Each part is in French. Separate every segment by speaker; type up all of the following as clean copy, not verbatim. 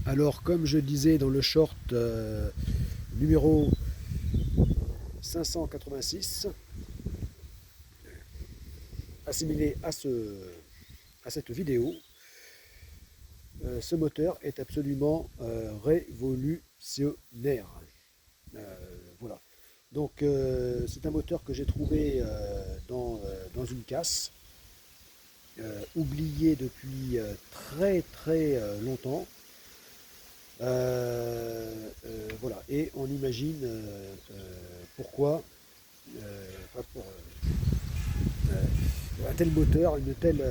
Speaker 1: Alors, comme je disais dans le short numéro 586, assimilé à cette vidéo, ce moteur est absolument révolutionnaire. Voilà. Donc, c'est un moteur que j'ai trouvé dans une casse, oublié depuis très très longtemps. Voilà, et on imagine pourquoi pour, un tel moteur, une telle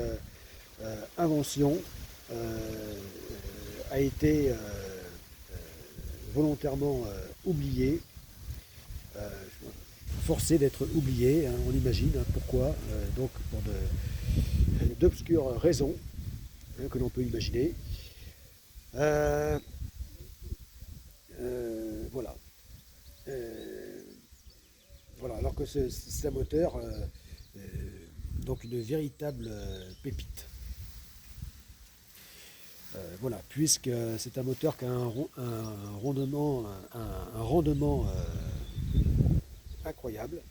Speaker 1: invention a été volontairement oubliée, euh, forcée d'être oubliée, hein, on imagine pourquoi, donc pour d'obscures raisons hein, que l'on peut imaginer. Euh, voilà. Euh, voilà, alors que c'est un moteur, euh, donc une véritable pépite. Voilà, puisque c'est un moteur qui a un rendement incroyable.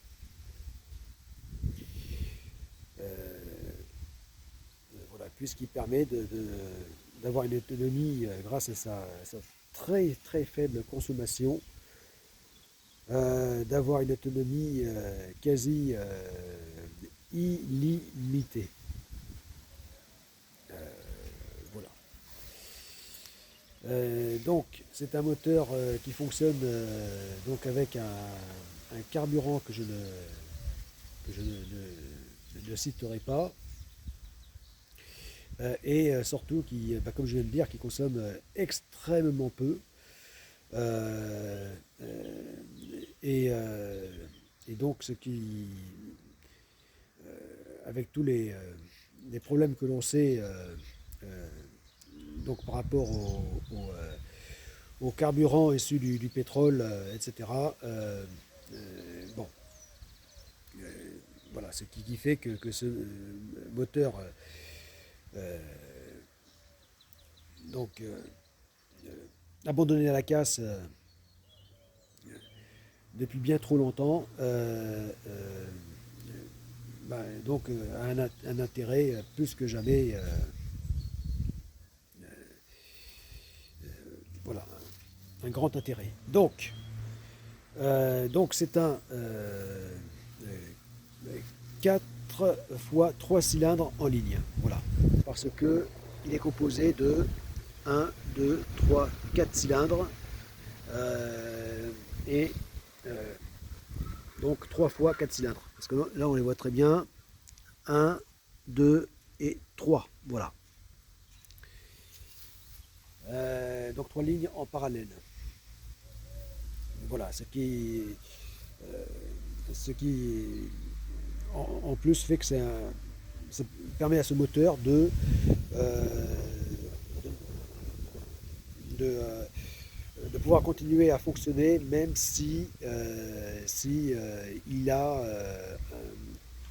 Speaker 1: Voilà, puisqu'il permet d'avoir une autonomie grâce à sa très très faible consommation, d'avoir une autonomie quasi illimitée. Voilà. Donc c'est un moteur qui fonctionne donc avec un carburant que je ne citerai pas, et surtout qui, bah, comme je viens de dire, qui consomme extrêmement peu. Euh, euh, et, euh, et donc ce qui, avec tous les problèmes que l'on sait euh, donc par rapport au carburant issu du pétrole, etc. Bon, voilà, ce qui fait que ce moteur euh, donc abandonné à la casse depuis bien trop longtemps, bah, donc a un intérêt plus que jamais, voilà, un grand intérêt. Donc c'est un 4 fois 3 cylindres en ligne. Voilà. Parce que il est composé de 1, 2, 3, 4 cylindres. Et donc 3 fois 4 cylindres. Parce que là, on les voit très bien. 1, 2 et 3. Voilà. Donc 3 lignes en parallèle. Voilà, euh, ce qui en plus fait que ça permet à ce moteur euh, de, euh, de pouvoir continuer à fonctionner même si il a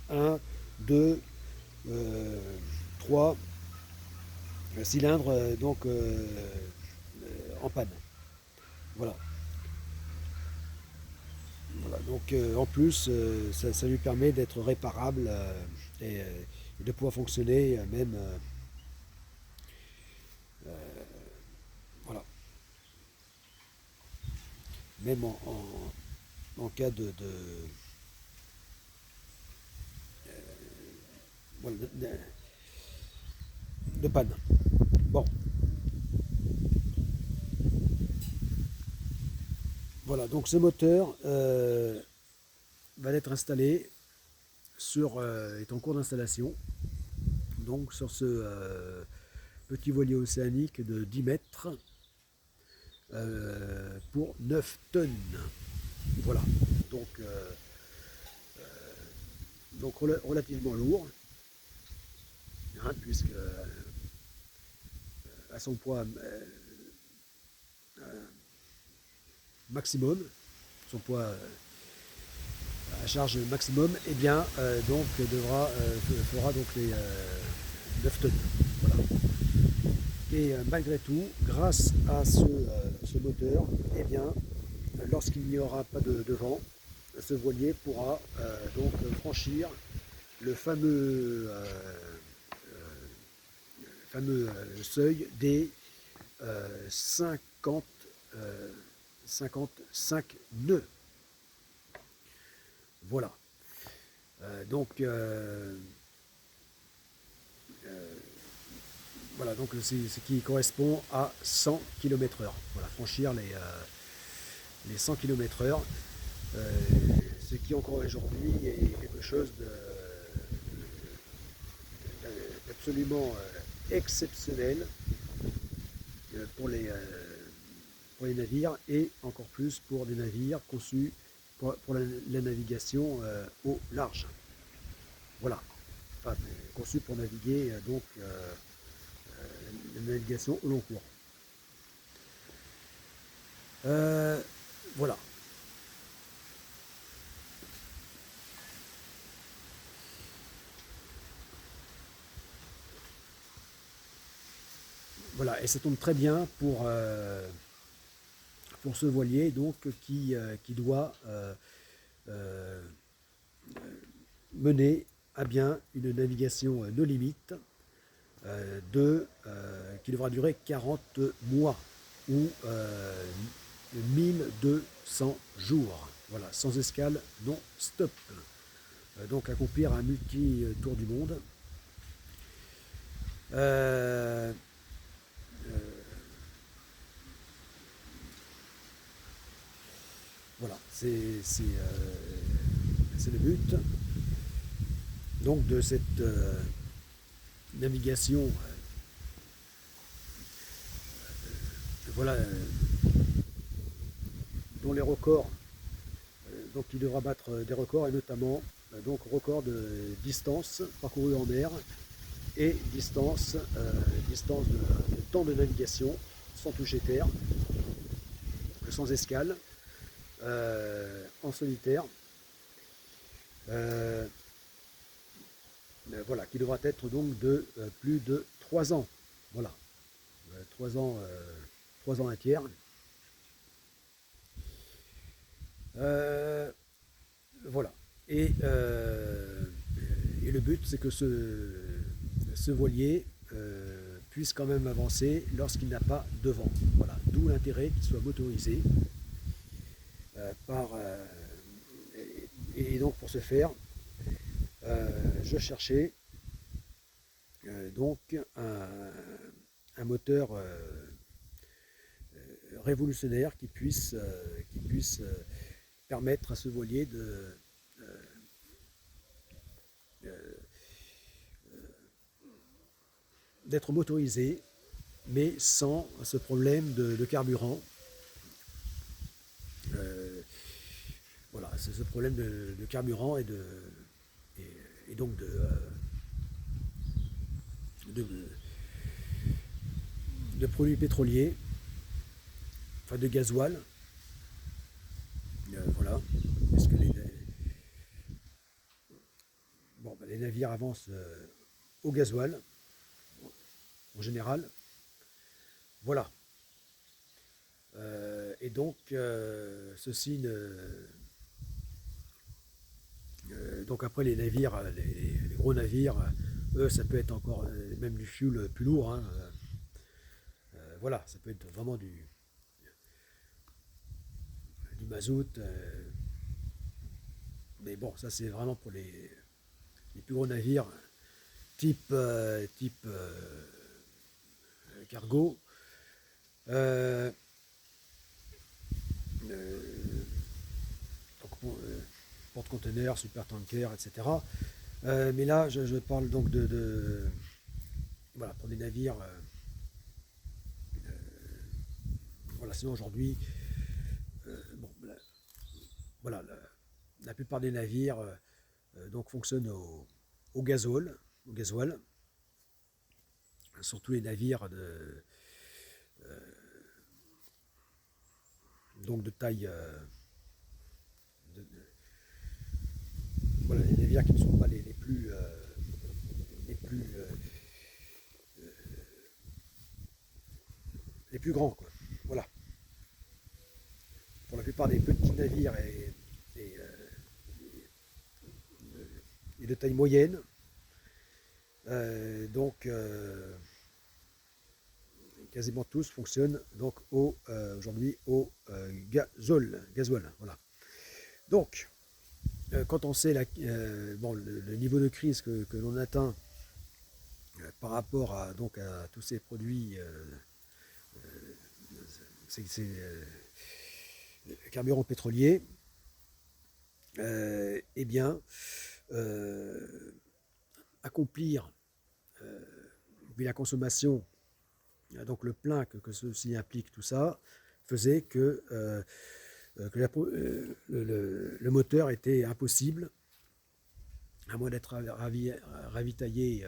Speaker 1: 1, 2, 3 cylindres donc en panne. Voilà. Voilà. Donc en plus, ça lui permet d'être réparable et de pouvoir fonctionner même voilà, même en cas voilà, de panne. Bon, voilà, donc ce moteur va être installé est en cours d'installation, donc sur ce petit voilier océanique de 10 mètres pour 9 tonnes. Voilà, donc, donc relativement lourd, hein, puisque à son poids maximum, son poids à charge maximum, et bien donc fera donc les 9 tonnes. Voilà. Et malgré tout, grâce à ce moteur, eh bien, lorsqu'il n'y aura pas de vent, ce voilier pourra donc franchir le fameux seuil des 50, 55 nœuds. Voilà. Donc, voilà, donc c'est ce qui correspond à 100 km/h. Voilà, franchir les 100 km/h, ce qui encore aujourd'hui est quelque chose d'absolument exceptionnel pour les navires et encore plus pour des navires conçus pour la navigation au large. Voilà, enfin, conçus pour naviguer donc la navigation au long cours. Voilà. Voilà, et ça tombe très bien pour ce voilier donc qui doit mener à bien une navigation no limite qui devra durer 40 mois ou 1200 jours. Voilà, sans escale, non stop. Donc accomplir un multi-tour du monde. Voilà, c'est le but donc de cette navigation. Voilà, dont les records, donc il devra battre des records et notamment donc record de distance parcourue en mer et distance de temps de navigation sans toucher terre, sans escale, en solitaire. Voilà, qui devra être donc de plus de 3 ans. Voilà, 3 ans, 3 ans un tiers. Voilà. Et le but, c'est que ce voilier puisse quand même avancer lorsqu'il n'a pas de vent. Voilà. D'où l'intérêt qu'il soit motorisé et donc pour ce faire, je cherchais donc un moteur révolutionnaire qui puisse permettre à ce voilier d'être motorisé, mais sans ce problème de carburant. Voilà, c'est ce problème de carburant et donc de produits pétroliers, enfin de gasoil. Voilà, parce que les navires avancent au gasoil en général. Voilà. Et donc ceci donc après les navires, les gros navires, eux ça peut être encore même du fuel plus lourd. Hein, voilà, ça peut être vraiment du mazout. Mais bon, ça c'est vraiment pour les plus gros navires type cargo. Porte-conteneurs, super-tankers, etc. Mais là, je parle donc voilà, pour des navires. Voilà, sinon aujourd'hui, bon, voilà, la plupart des navires donc fonctionnent au gasoil, surtout les navires donc de taille, voilà, les navires qui ne sont pas les plus, les plus grands, quoi. Voilà. Pour la plupart des petits navires et de taille moyenne, donc quasiment tous fonctionnent donc aujourd'hui au gasoil. Voilà. Donc, quand on sait bon, le niveau de crise que l'on atteint par rapport à tous ces produits, ces carburants pétroliers, eh bien, accomplir vu la consommation, donc le plein que ceci implique, tout ça, faisait que le moteur était impossible, à moins d'être ravitaillé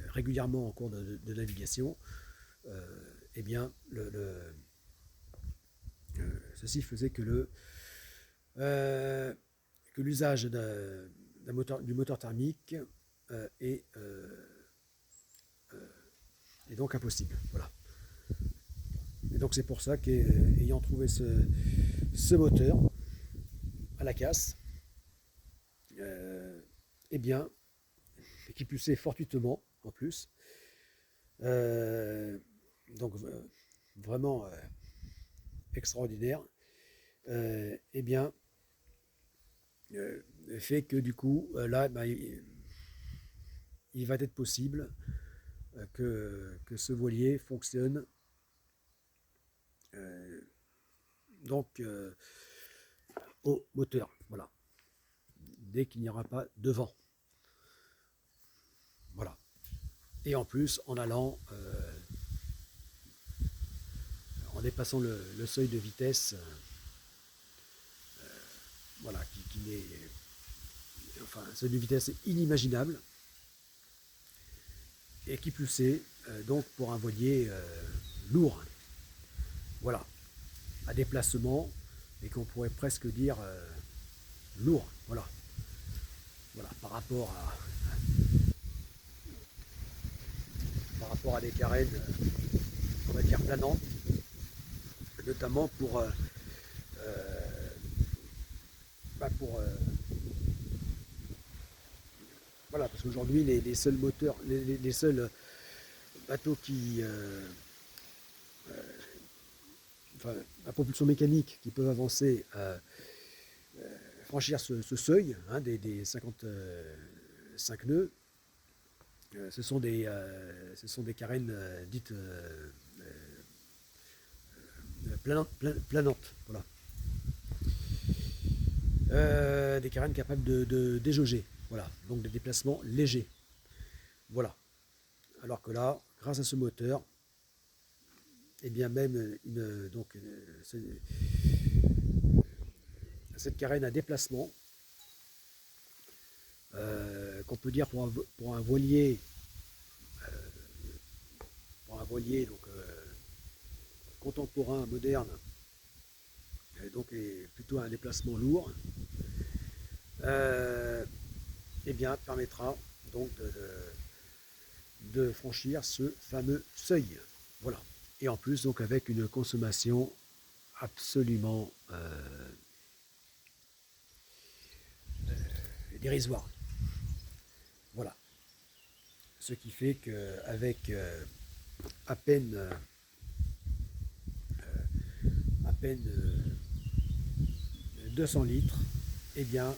Speaker 1: régulièrement en cours de navigation. Eh bien, ceci faisait que l'usage du moteur thermique est donc impossible. Voilà. Et donc c'est pour ça qu'ayant trouvé ce moteur à la casse, eh bien, et qui plus est fortuitement en plus, donc vraiment extraordinaire, eh bien, fait que du coup, là, bah, il va être possible que ce voilier fonctionne donc au moteur, voilà, dès qu'il n'y aura pas de vent. Voilà. Et en plus, en allant, en dépassant le seuil de vitesse, voilà, qui n'est, enfin, un seuil de vitesse inimaginable, et qui plus est, donc pour un voilier lourd, voilà, à déplacement, et qu'on pourrait presque dire lourd, voilà, par rapport à des carènes, on va dire planantes, notamment pour voilà, parce qu'aujourd'hui les seuls moteurs, les seuls bateaux qui enfin, à propulsion mécanique qui peuvent avancer, franchir ce seuil hein, des 55 nœuds, ce sont des carènes dites planantes. Voilà. Des carènes capables de déjauger. Voilà. Donc des déplacements légers. Voilà. Alors que là, grâce à ce moteur, et bien même cette carène à déplacement, qu'on peut dire pour un voilier, donc, contemporain, moderne, donc est plutôt un déplacement lourd, eh bien permettra donc de franchir ce fameux seuil. Voilà. Et en plus donc avec une consommation absolument dérisoire. Voilà. Ce qui fait qu'avec à peine 200 litres, eh bien,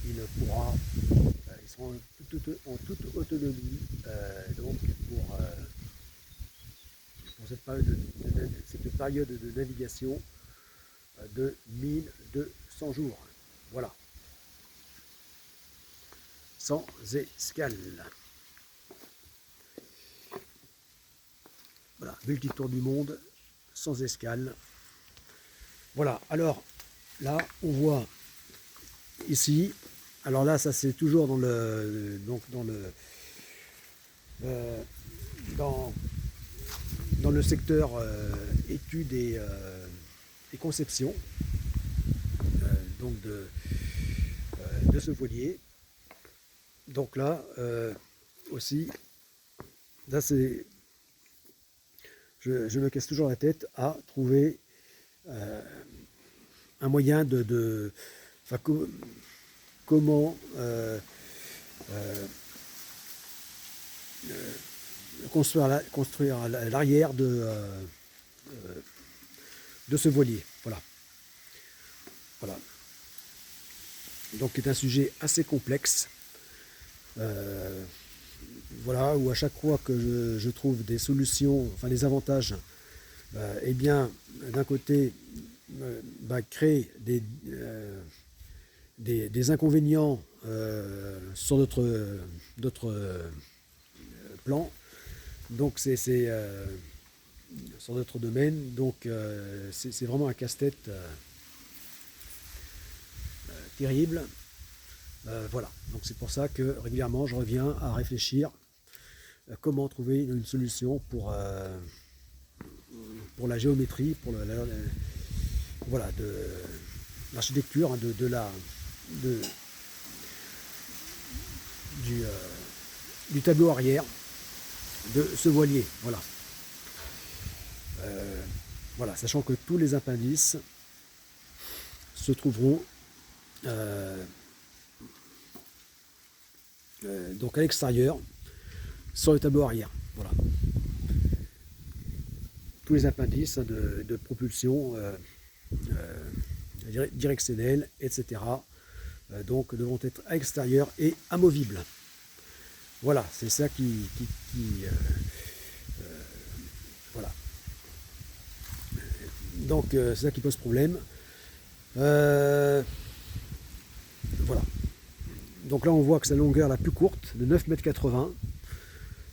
Speaker 1: il pourra, ils seront en toute autonomie donc pour cette période de navigation de 1200 jours. Voilà. Sans escale. Voilà, multi-tour du monde, sans escale. Voilà, alors là, on voit ici, alors là, ça c'est toujours dans le dans le secteur études et conception donc de ce voilier. Donc là aussi, là c'est je me casse toujours la tête à trouver un moyen enfin, comment construire l'arrière de ce voilier. Voilà. Voilà. Donc c'est un sujet assez complexe. Voilà, où à chaque fois que je trouve des solutions, enfin des avantages, eh bien, d'un côté, créer des inconvénients sur d'autres plans. Donc c'est sur d'autres domaines. Donc c'est vraiment un casse-tête terrible. Voilà, donc c'est pour ça que régulièrement je reviens à réfléchir comment trouver une solution pour la géométrie, pour voilà, de l'architecture, hein, du tableau arrière de ce voilier. Voilà. Voilà, sachant que tous les appendices se trouveront donc à l'extérieur sur le tableau arrière. Voilà. Tous les appendices de propulsion directionnelle, etc. Donc devront être à l'extérieur et amovibles. Voilà, c'est ça voilà. Donc c'est ça qui pose problème. Voilà. Donc là on voit que sa longueur la plus courte, de 9,80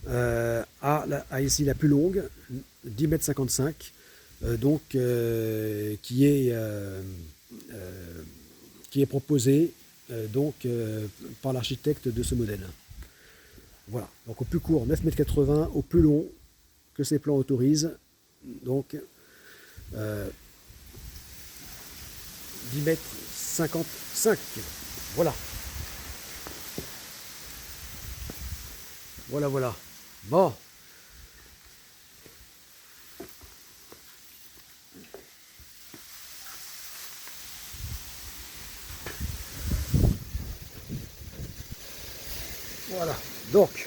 Speaker 1: m, a ici la plus longue, 10,55 m, donc qui est proposée par l'architecte de ce modèle. Voilà, donc au plus court 9,80 m, au plus long que ces plans autorisent, donc 10,55 m. Voilà. Voilà, voilà. Bon. Voilà. Donc.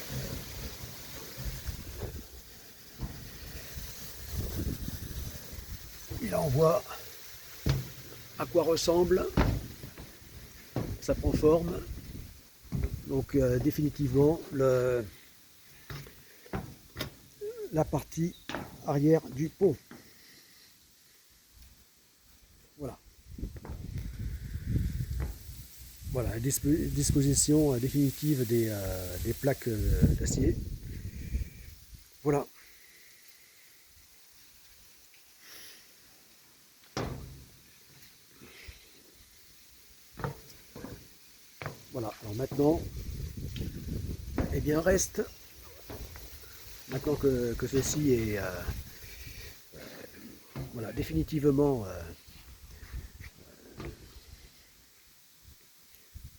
Speaker 1: Et là, on voit à quoi ressemble. Ça prend forme. Donc, définitivement, la partie arrière du pont. Voilà. Voilà, disposition définitive des plaques d'acier. Voilà. Voilà, alors maintenant, eh bien reste, maintenant que ceci est voilà, définitivement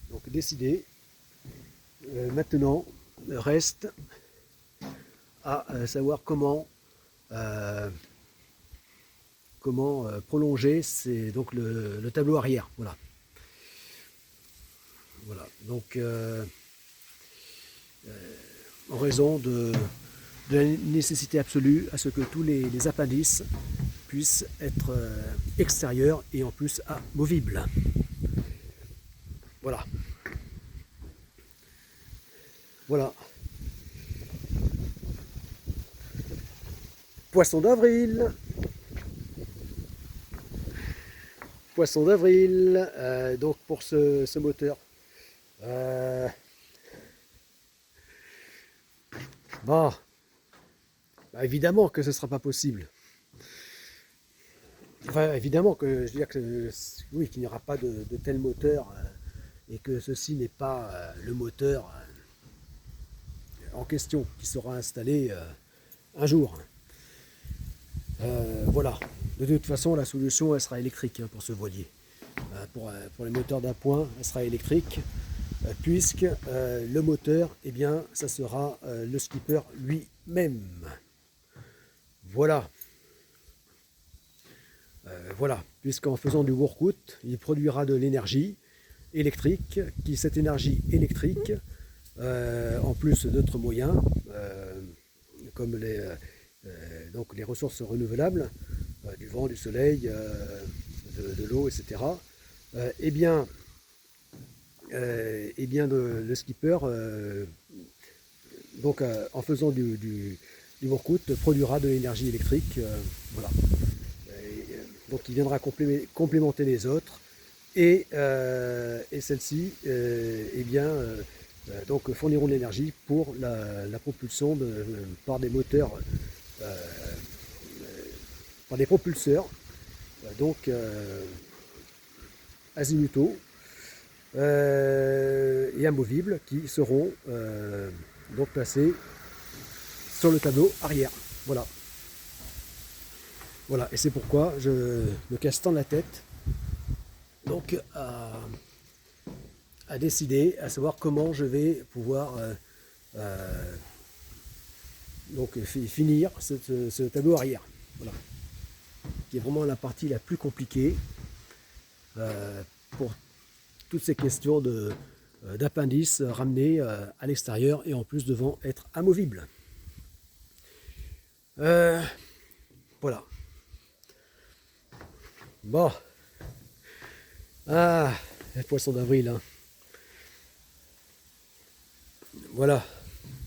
Speaker 1: donc décidé, maintenant reste à savoir comment prolonger donc le tableau arrière. Voilà. Voilà. Donc en raison de la nécessité absolue à ce que tous les appendices puissent être extérieurs et en plus amovibles. Voilà. Voilà. Poisson d'avril. Poisson d'avril. Donc pour ce moteur. Bon. Bah, évidemment que ce ne sera pas possible. Enfin, évidemment que je veux dire que oui, qu'il n'y aura pas de tel moteur et que ceci n'est pas le moteur en question qui sera installé un jour. Voilà. De toute façon, la solution elle sera électrique hein, pour ce voilier. Pour les moteurs d'appoint, elle sera électrique puisque le moteur, eh bien, ça sera le skipper lui-même. Voilà. Voilà, puisqu'en faisant du workout, il produira de l'énergie électrique, cette énergie électrique, en plus d'autres moyens, comme donc les ressources renouvelables, du vent, du soleil, de l'eau, etc., eh bien, le skipper, donc, en faisant du workout, produira de l'énergie électrique. Voilà. Donc il viendra complémenter les autres et celles-ci donc fourniront de l'énergie pour la propulsion par des moteurs, par des propulseurs donc azimutaux et amovibles qui seront donc placés sur le tableau arrière. Voilà. Voilà, et c'est pourquoi je me casse tant la tête donc à décider, à savoir comment je vais pouvoir donc finir ce tableau arrière. Voilà. Qui est vraiment la partie la plus compliquée pour toutes ces questions d'appendices ramenés à l'extérieur et en plus devant être amovibles. Voilà. Bon. Ah, les poissons d'avril. Hein. Voilà.